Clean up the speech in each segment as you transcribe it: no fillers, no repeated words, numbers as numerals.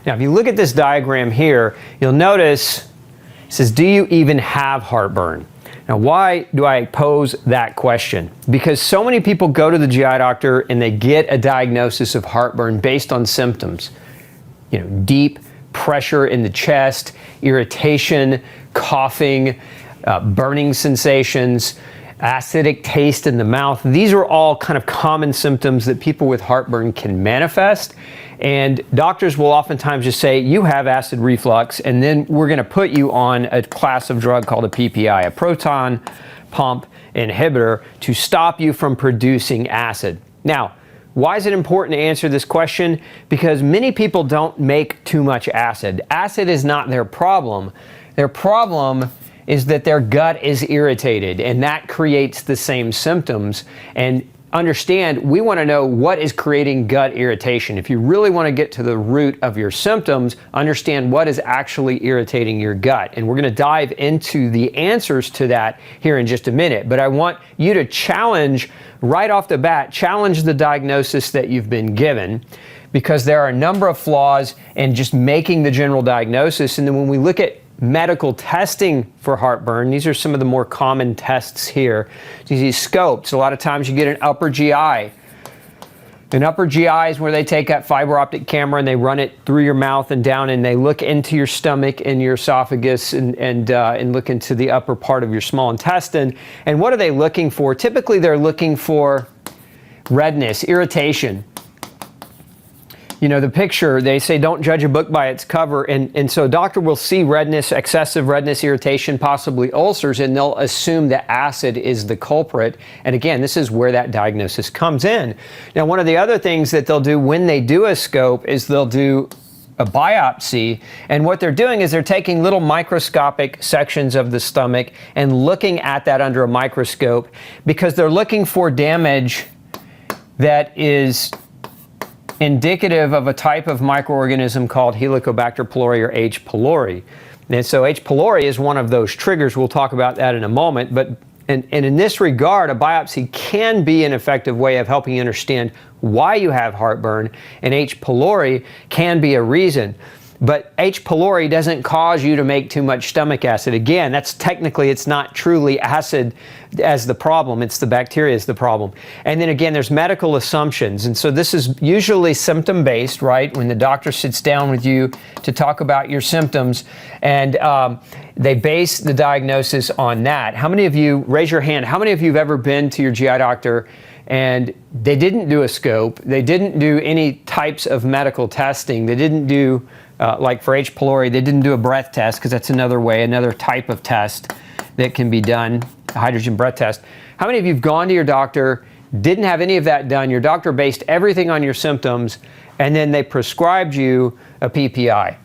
Now, if you look at this diagram here, you'll notice it says, do you even have heartburn? Now, why do I pose that question? Because so many people go to the GI doctor and they get a diagnosis of heartburn based on symptoms. You know, deep pressure in the chest, irritation, coughing, burning sensations, acidic taste in the mouth. These are all kind of common symptoms that people with heartburn can manifest. And doctors will oftentimes just say, you have acid reflux, and then we're going to put you on a class of drug called a PPI, a proton pump inhibitor, to stop you from producing acid. Now, why is it important to answer this question? Because many people don't make too much acid. Acid is not their problem. Their problem is that their gut is irritated, and that creates the same symptoms. And understand, we want to know what is creating gut irritation. If you really want to get to the root of your symptoms, understand what is actually irritating your gut. And we're going to dive into the answers to that here in just a minute. But I want you to challenge, right off the bat, challenge the diagnosis that you've been given, because there are a number of flaws in just making the general diagnosis. And then when we look at medical testing for heartburn, these are some of the more common tests here. These scopes, a lot of times you get an upper GI. An upper GI is where they take that fiber optic camera and they run it through your mouth and down, and they look into your stomach and your esophagus and look into the upper part of your small intestine. And what are they looking for? Typically they're looking for redness, irritation. You know, the picture, they say don't judge a book by its cover, and so a doctor will see redness, excessive redness, irritation, possibly ulcers, and they'll assume that acid is the culprit. And again, this is where that diagnosis comes in. Now, one of the other things that they'll do when they do a scope is they'll do a biopsy, and what they're doing is they're taking little microscopic sections of the stomach and looking at that under a microscope, because they're looking for damage that is indicative of a type of microorganism called Helicobacter pylori or H. pylori. And so H. pylori is one of those triggers. We'll talk about that in a moment. But in this regard, a biopsy can be an effective way of helping you understand why you have heartburn, and H. pylori can be a reason. But H. pylori doesn't cause you to make too much stomach acid. Again, that's technically, it's not truly acid as the problem, it's the bacteria is the problem. And then again, there's medical assumptions. And so this is usually symptom-based, right? When the doctor sits down with you to talk about your symptoms, and they base the diagnosis on that. How many of you, raise your hand, how many of you have ever been to your GI doctor and they didn't do a scope, they didn't do any types of medical testing, they didn't do like for H. pylori, they didn't do a breath test, because that's another way, another type of test that can be done, a hydrogen breath test. How many of you have gone to your doctor, didn't have any of that done, your doctor based everything on your symptoms, and then they prescribed you a PPI?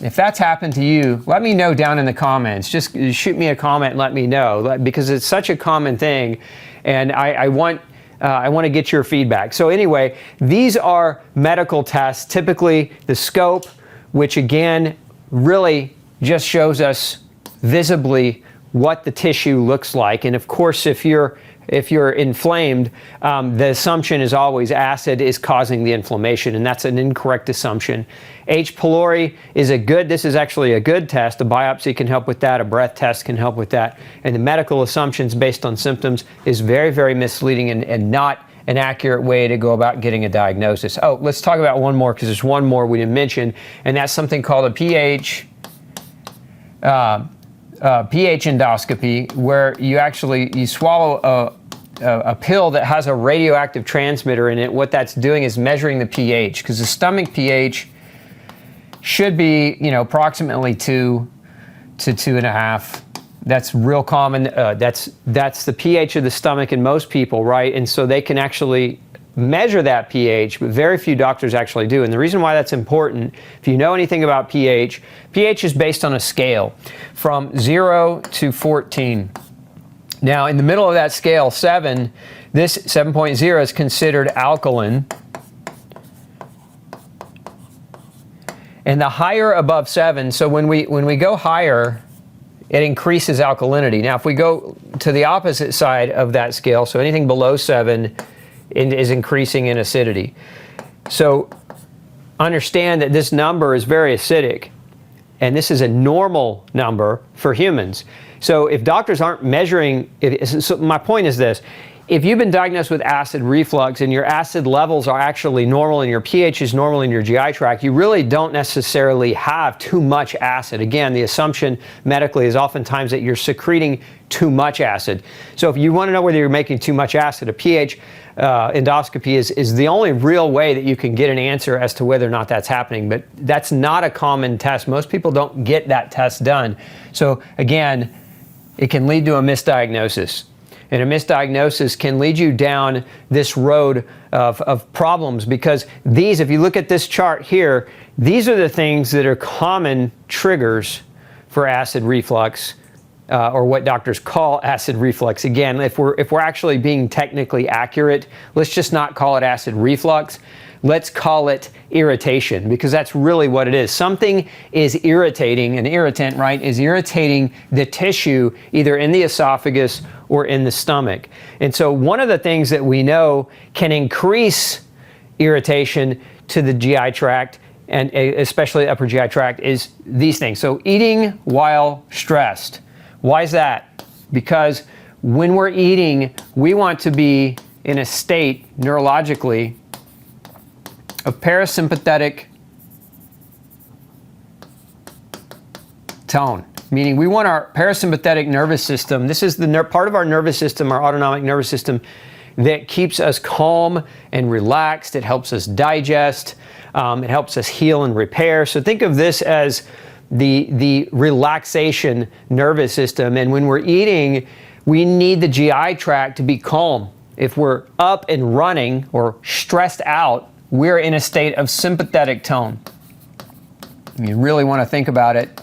If that's happened to you, let me know down in the comments. Just shoot me a comment and let me know, because it's such a common thing, and I want to get your feedback. So anyway, these are medical tests, typically the scope, which again really just shows us visibly what the tissue looks like. And of course, if you're inflamed, the assumption is always acid is causing the inflammation, and that's an incorrect assumption. H. pylori is this is actually a good test. A biopsy can help with that, a breath test can help with that. And the medical assumptions based on symptoms is very, very misleading and not an accurate way to go about getting a diagnosis. Oh, let's talk about one more, because there's one more we didn't mention, and that's something called a pH endoscopy, where you swallow a pill that has a radioactive transmitter in it. What that's doing is measuring the pH, because the stomach pH should be, approximately 2 to 2.5. That's real common. That's the pH of the stomach in most people, right? And so they can actually measure that pH, but very few doctors actually do. And the reason why that's important, if you know anything about pH, pH is based on a scale from 0 to 14. Now, in the middle of that scale, 7, this 7.0 is considered alkaline. And the higher above 7, so when we go higher, it increases alkalinity. Now, if we go to the opposite side of that scale, so anything below 7 is increasing in acidity. So understand that this number is very acidic, and this is a normal number for humans. So if doctors aren't measuring, so my point is this: if you've been diagnosed with acid reflux and your acid levels are actually normal and your pH is normal in your GI tract, you really don't necessarily have too much acid. Again, the assumption medically is oftentimes that you're secreting too much acid. So if you want to know whether you're making too much acid, a pH endoscopy is the only real way that you can get an answer as to whether or not that's happening. But that's not a common test. Most people don't get that test done. So again, it can lead to a misdiagnosis. And a misdiagnosis can lead you down this road of problems, because these, if you look at this chart here, these are the things that are common triggers for acid reflux, or what doctors call acid reflux. Again, if we're actually being technically accurate, let's just not call it acid reflux. Let's call it irritation, because that's really what it is. Something is irritating, an irritant, right, is irritating the tissue either in the esophagus or in the stomach. And so one of the things that we know can increase irritation to the GI tract, and especially upper GI tract, is these things. So eating while stressed. Why is that? Because when we're eating, we want to be in a state neurologically of parasympathetic tone, meaning we want our parasympathetic nervous system, this is the part of our nervous system, our autonomic nervous system, that keeps us calm and relaxed. It helps us digest, it helps us heal and repair. So think of this as the relaxation nervous system. And when we're eating, we need the GI tract to be calm. If we're up and running or stressed out, we're in a state of sympathetic tone. You really want to think about it.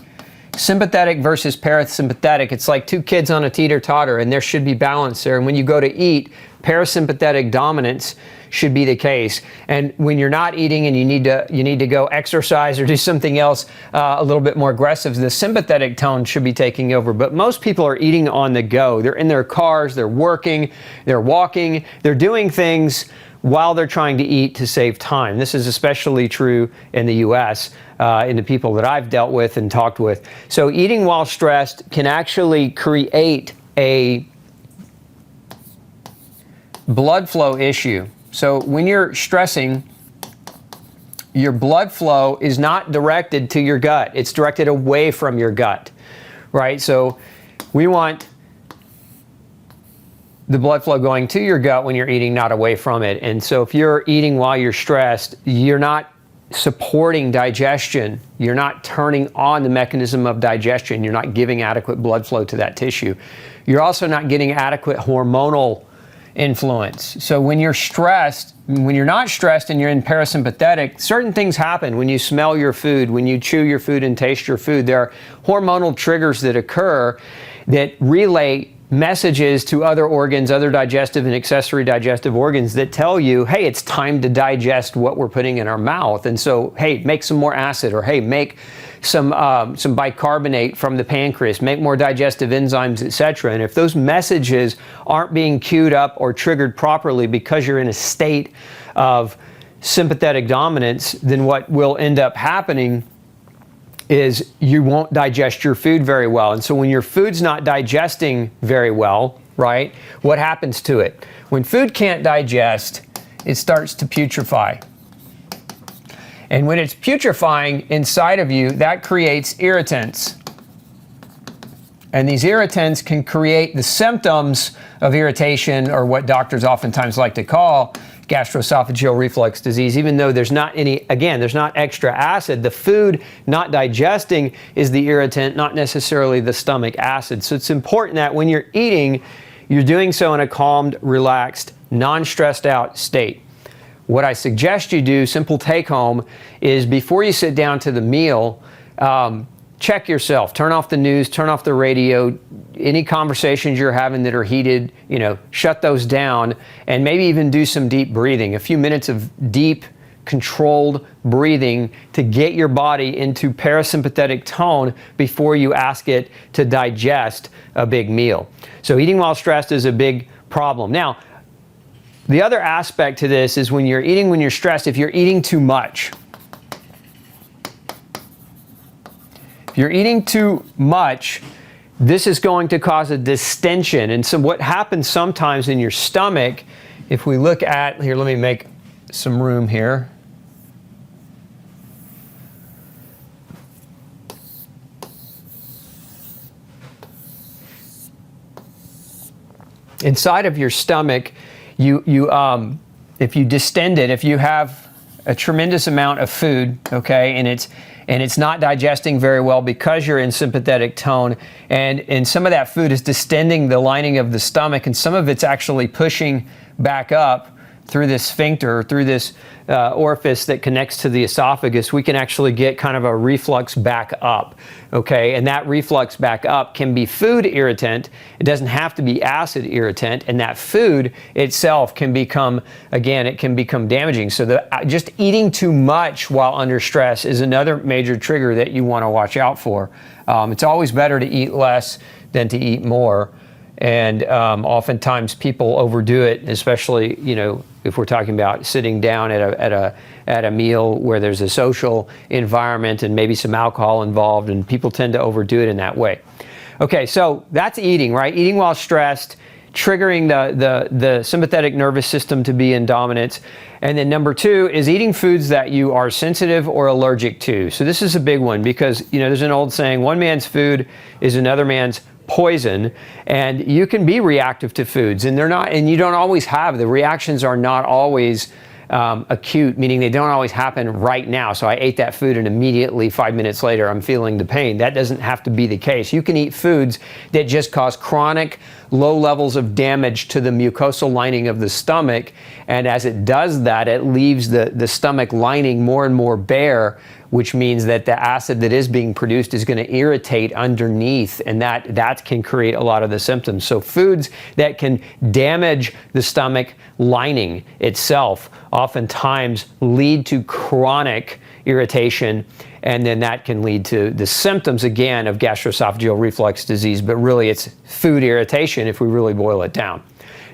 Sympathetic versus parasympathetic. It's like two kids on a teeter-totter, and there should be balance there. And when you go to eat, parasympathetic dominance should be the case. And when you're not eating and you need to go exercise or do something else a little bit more aggressive, the sympathetic tone should be taking over. But most people are eating on the go. They're in their cars, they're working, they're walking, they're doing things while they're trying to eat to save time. This is especially true in the US, in the people that I've dealt with and talked with. So eating while stressed can actually create a blood flow issue. So when you're stressing, your blood flow is not directed to your gut. It's directed away from your gut, right? So we want the blood flow going to your gut when you're eating, not away from it. And so if you're eating while you're stressed, you're not supporting digestion. You're not turning on the mechanism of digestion. You're not giving adequate blood flow to that tissue. You're also not getting adequate hormonal influence. So when you're stressed, when you're not stressed and you're in parasympathetic, certain things happen when you smell your food, when you chew your food and taste your food. There are hormonal triggers that occur that relay messages to other organs, other digestive and accessory digestive organs, that tell you, hey, it's time to digest what we're putting in our mouth. And so, hey, make some more acid, or hey, make some bicarbonate from the pancreas, make more digestive enzymes, etc. And if those messages aren't being queued up or triggered properly because you're in a state of sympathetic dominance, then what will end up happening is you won't digest your food very well. And so when your food's not digesting very well, right, what happens to it? When food can't digest, it starts to putrefy. And when it's putrefying inside of you, that creates irritants. And these irritants can create the symptoms of irritation, or what doctors oftentimes like to call gastroesophageal reflux disease, even though there's not any, again, there's not extra acid. The food not digesting is the irritant, not necessarily the stomach acid. So it's important that when you're eating, you're doing so in a calmed, relaxed, non-stressed out state. What I suggest you do, simple take home, is before you sit down to the meal, check yourself. Turn off the news, turn off the radio. Any conversations you're having that are heated, shut those down, and maybe even do some deep breathing. A few minutes of deep, controlled breathing to get your body into parasympathetic tone before you ask it to digest a big meal. So eating while stressed is a big problem. Now, the other aspect to this is when you're eating when you're stressed, if you're eating too much, If you're eating too much, this is going to cause a distension. And so what happens sometimes in your stomach, if we look at, here, let me make some room here. Inside of your stomach, if you distend it, if you have a tremendous amount of food, okay, and it's not digesting very well because you're in sympathetic tone, and some of that food is distending the lining of the stomach, and some of it's actually pushing back up through this sphincter, through this orifice that connects to the esophagus, we can actually get kind of a reflux back up, okay? And that reflux back up can be food irritant. It doesn't have to be acid irritant, and that food itself can become, again, it can become damaging. So just eating too much while under stress is another major trigger that you want to watch out for. It's always better to eat less than to eat more. And oftentimes people overdo it, especially, you know, if we're talking about sitting down at a meal where there's a social environment and maybe some alcohol involved, and people tend to overdo it in that way. Okay, so that's eating, right? Eating while stressed, triggering the sympathetic nervous system to be in dominance. And then number two is eating foods that you are sensitive or allergic to. So this is a big one because, you know, there's an old saying, one man's food is another man's poison, and you can be reactive to foods, and they're not, and you don't always have, the reactions are not always acute, meaning they don't always happen right now. So I ate that food and immediately 5 minutes later I'm feeling the pain. That doesn't have to be the case. You can eat foods that just cause chronic low levels of damage to the mucosal lining of the stomach, and as it does that, it leaves the stomach lining more and more bare, which means that the acid that is being produced is going to irritate underneath, and that can create a lot of the symptoms. So foods that can damage the stomach lining itself oftentimes lead to chronic irritation, and then that can lead to the symptoms, again, of gastroesophageal reflux disease, but really it's food irritation if we really boil it down.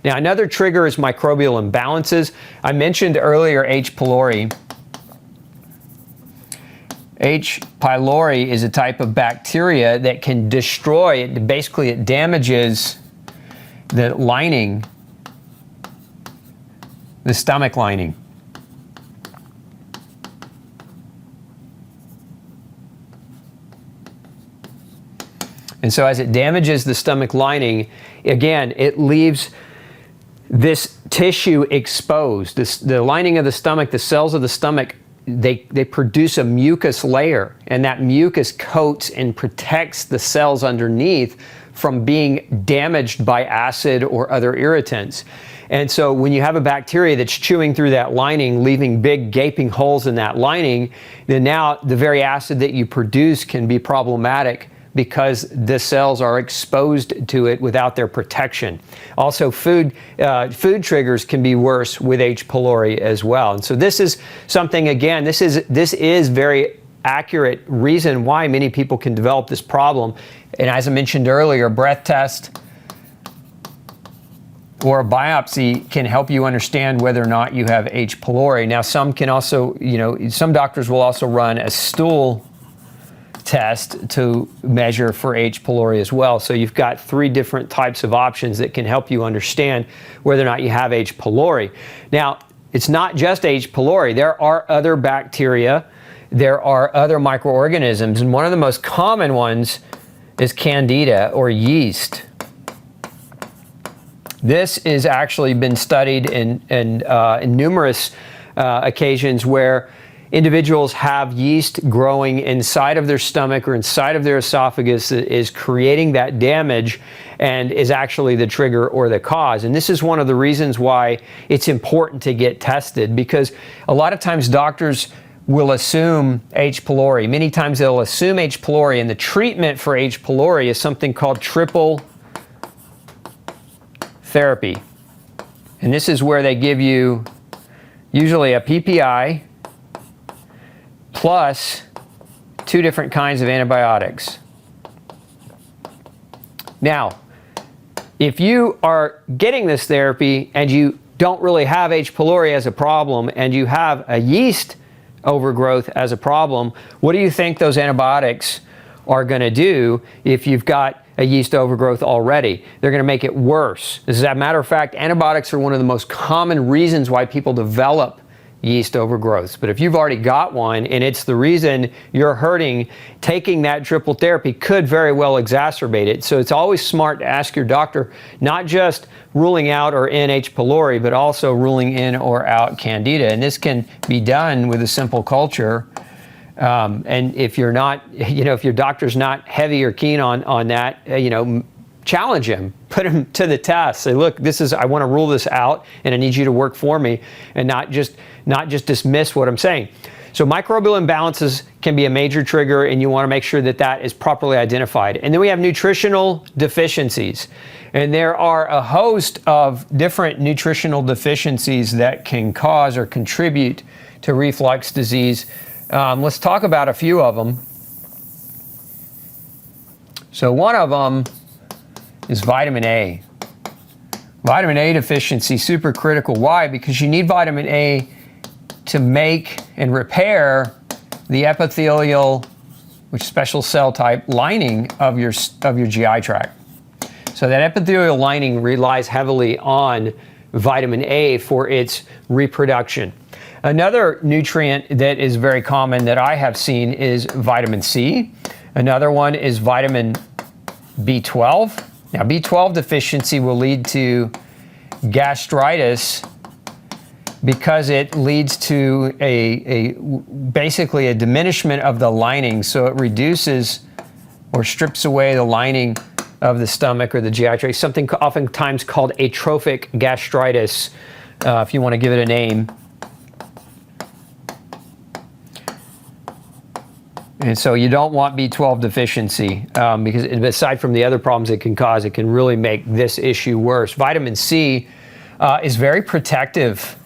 Now, another trigger is microbial imbalances. I mentioned earlier H. pylori. H. pylori is a type of bacteria that can destroy, it damages the lining, the stomach lining. And so as it damages the stomach lining, again, it leaves this tissue exposed. The lining of the stomach, the cells of the stomach, they produce a mucus layer, and that mucus coats and protects the cells underneath from being damaged by acid or other irritants. And so when you have a bacteria that's chewing through that lining, leaving big gaping holes in that lining, then now the very acid that you produce can be problematic because the cells are exposed to it without their protection. Also, food triggers can be worse with H. pylori as well. And so this is something, again, this is very accurate reason why many people can develop this problem. And as I mentioned earlier, a breath test or a biopsy can help you understand whether or not you have H. pylori. Now, some can also, you know, some doctors will also run a stool test to measure for H. pylori as well. So you've got 3 different types of options that can help you understand whether or not you have H. pylori. Now, it's not just H. pylori. There are other bacteria, there are other microorganisms, and one of the most common ones is Candida or yeast. This has actually been studied in numerous occasions where individuals have yeast growing inside of their stomach or inside of their esophagus that is creating that damage and is actually the trigger or the cause. And this is one of the reasons why it's important to get tested, because a lot of times doctors will assume H. pylori. Many times they'll assume H. pylori, and the treatment for H. pylori is something called triple therapy. And this is where they give you usually a PPI plus 2 different kinds of antibiotics. Now, if you are getting this therapy and you don't really have H. pylori as a problem and you have a yeast overgrowth as a problem, what do you think those antibiotics are going to do if you've got a yeast overgrowth already. They're going to make it worse. As a matter of fact, antibiotics are one of the most common reasons why people develop yeast overgrowths. But if you've already got one and it's the reason you're hurting, taking that triple therapy could very well exacerbate it. So it's always smart to ask your doctor, not just ruling out or in H. pylori, but also ruling in or out Candida. And this can be done with a simple culture. And if you're not, if your doctor's not heavy or keen on that, challenge him, put him to the test. Say, look, I want to rule this out, and I need you to work for me, and not just dismiss what I'm saying. So microbial imbalances can be a major trigger, and you want to make sure that is properly identified. And then we have nutritional deficiencies. And there are a host of different nutritional deficiencies that can cause or contribute to reflux disease. Let's talk about a few of them. So one of them is vitamin A. Vitamin A deficiency, super critical. Why? Because you need vitamin A to make and repair the epithelial, which special cell type, lining of your GI tract. So that epithelial lining relies heavily on vitamin A for its reproduction. Another nutrient that is very common that I have seen is vitamin C. Another one is vitamin B12. Now, B12 deficiency will lead to gastritis because it leads to basically a diminishment of the lining. So it reduces or strips away the lining of the stomach or the GI tract, something oftentimes called atrophic gastritis, if you want to give it a name. And so you don't want B12 deficiency because aside from the other problems it can cause, it can really make this issue worse. Vitamin C is very protective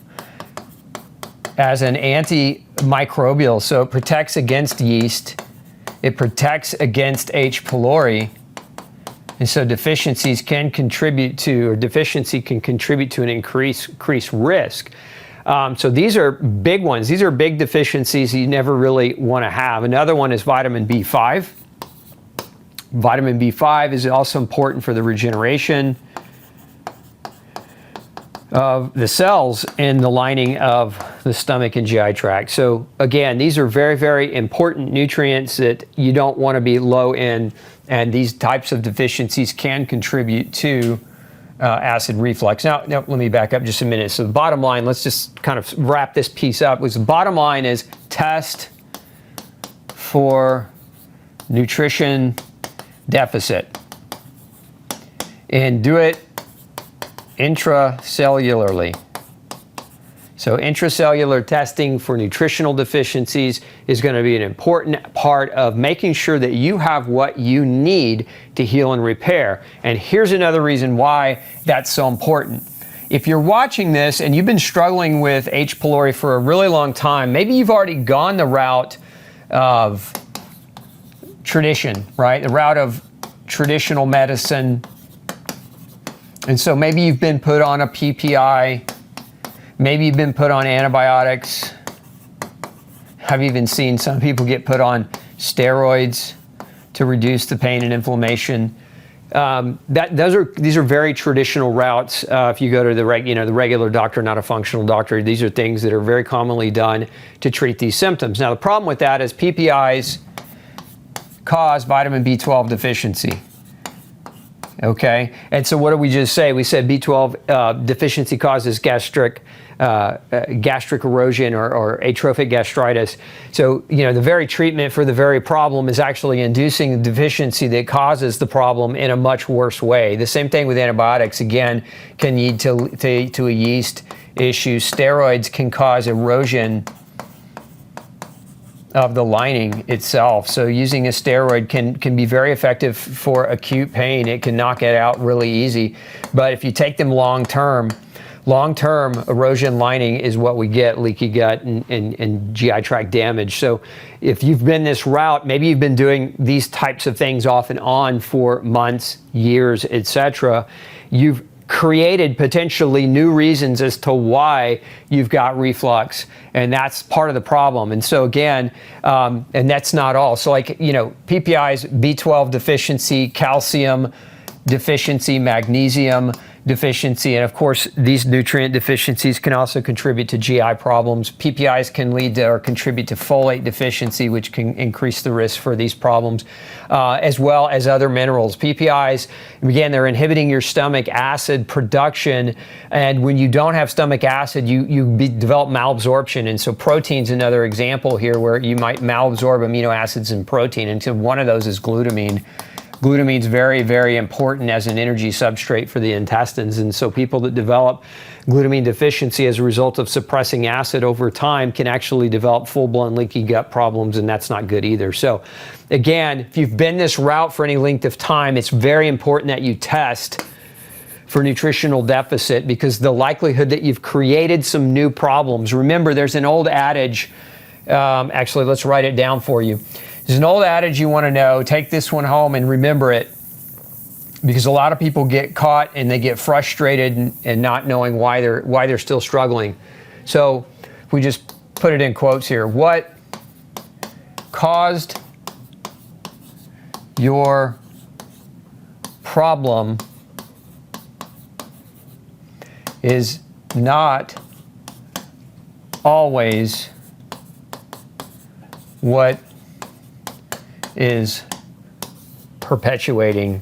as an antimicrobial, so it protects against yeast, it protects against H. pylori, and so deficiencies can contribute to, or deficiency can contribute to an increased risk. So these are big ones. These are big deficiencies you never really want to have. Another one is vitamin B5. Vitamin B5 is also important for the regeneration of the cells in the lining of the stomach and GI tract. So again, these are very, very important nutrients that you don't want to be low in, and these types of deficiencies can contribute to acid reflux. Now, let me back up just a minute. So the bottom line, let's just kind of wrap this piece up. The bottom line is test for nutrition deficit and do it intracellularly. So intracellular testing for nutritional deficiencies is going to be an important part of making sure that you have what you need to heal and repair. And here's another reason why that's so important. If you're watching this and you've been struggling with H. pylori for a really long time, maybe you've already gone the route of tradition, right? The route of traditional medicine. And so maybe you've been put on a PPI. Maybe you've been put on antibiotics. I've even seen some people get put on steroids to reduce the pain and inflammation. These are very traditional routes. If you go to the regular doctor, not a functional doctor, these are things that are very commonly done to treat these symptoms. Now, the problem with that is PPIs cause vitamin B12 deficiency. Okay, and so what did we just say? We said B12 deficiency causes gastric erosion or atrophic gastritis. So, the very treatment for the very problem is actually inducing the deficiency that causes the problem in a much worse way. The same thing with antibiotics, again, can lead to a yeast issue. Steroids can cause erosion of the lining itself. So using a steroid can be very effective for acute pain. It can knock it out really easy. But if you take them long-term erosion lining is what we get, leaky gut and GI tract damage. So if you've been this route, maybe you've been doing these types of things off and on for months, years, etc. You've created potentially new reasons as to why you've got reflux, and that's part of the problem. And so again, and that's not all. So like, PPIs, B12 deficiency, calcium deficiency, magnesium deficiency, and of course these nutrient deficiencies can also contribute to GI problems. PPIs can lead to or contribute to folate deficiency, which can increase the risk for these problems, as well as other minerals. PPIs, again, they're inhibiting your stomach acid production, and when you don't have stomach acid, you develop malabsorption. And so protein's another example here where you might malabsorb amino acids and protein, and so one of those is glutamine. Glutamine is very, very important as an energy substrate for the intestines, and so people that develop glutamine deficiency as a result of suppressing acid over time can actually develop full-blown leaky gut problems, and that's not good either. So again, if you've been this route for any length of time, it's very important that you test for nutritional deficit, because the likelihood that you've created some new problems. Remember, there's an old adage, actually let's write it down for you. There's an old adage you want to know. Take this one home and remember it, because a lot of people get caught and they get frustrated and not knowing why they're still struggling. So if we just put it in quotes here, what caused your problem is not always what is perpetuating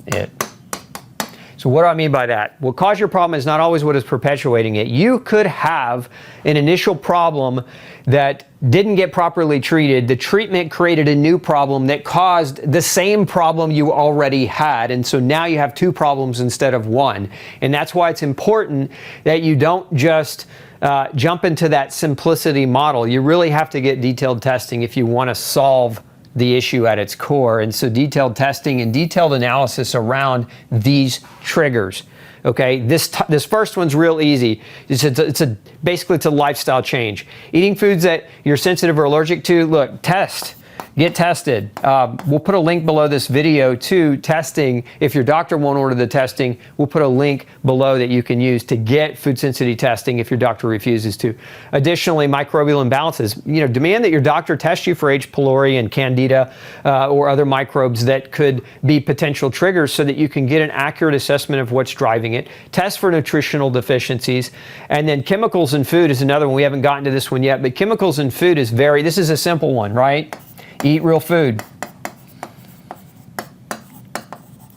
it. So what do I mean by that? What caused your problem is not always what is perpetuating it. You could have an initial problem that didn't get properly treated. The treatment created a new problem that caused the same problem you already had. And so now you have two problems instead of one. And that's why it's important that you don't just jump into that simplicity model. You really have to get detailed testing if you want to solve the issue at its core. And so detailed testing and detailed analysis around these triggers. Okay, this first one's real easy. Basically it's a lifestyle change. Eating foods that you're sensitive or allergic to, look, get tested. We'll put a link below this video to testing. If your doctor won't order the testing, we'll put a link below that you can use to get food sensitivity testing if your doctor refuses to. Additionally, microbial imbalances. Demand that your doctor test you for H. pylori and candida or other microbes that could be potential triggers so that you can get an accurate assessment of what's driving it. Test for nutritional deficiencies. And then chemicals in food is another one. We haven't gotten to this one yet, but chemicals in food is this is a simple one, right? Eat real food.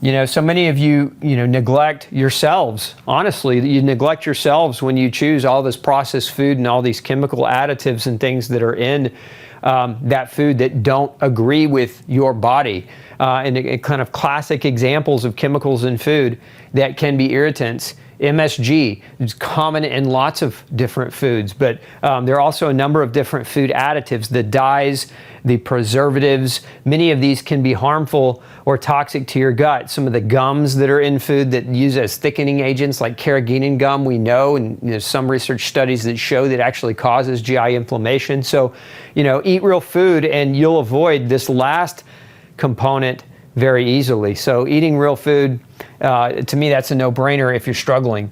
So many of you, neglect yourselves. Honestly, you neglect yourselves when you choose all this processed food and all these chemical additives and things that are in that food that don't agree with your body. And kind of classic examples of chemicals in food that can be irritants. MSG is common in lots of different foods, but there are also a number of different food additives, the dyes, the preservatives. Many of these can be harmful or toxic to your gut. Some of the gums that are in food that use as thickening agents, like carrageenan gum, we know, and there's some research studies that show that actually causes GI inflammation. So, eat real food and you'll avoid this last component very easily. So eating real food, to me, that's a no-brainer if you're struggling.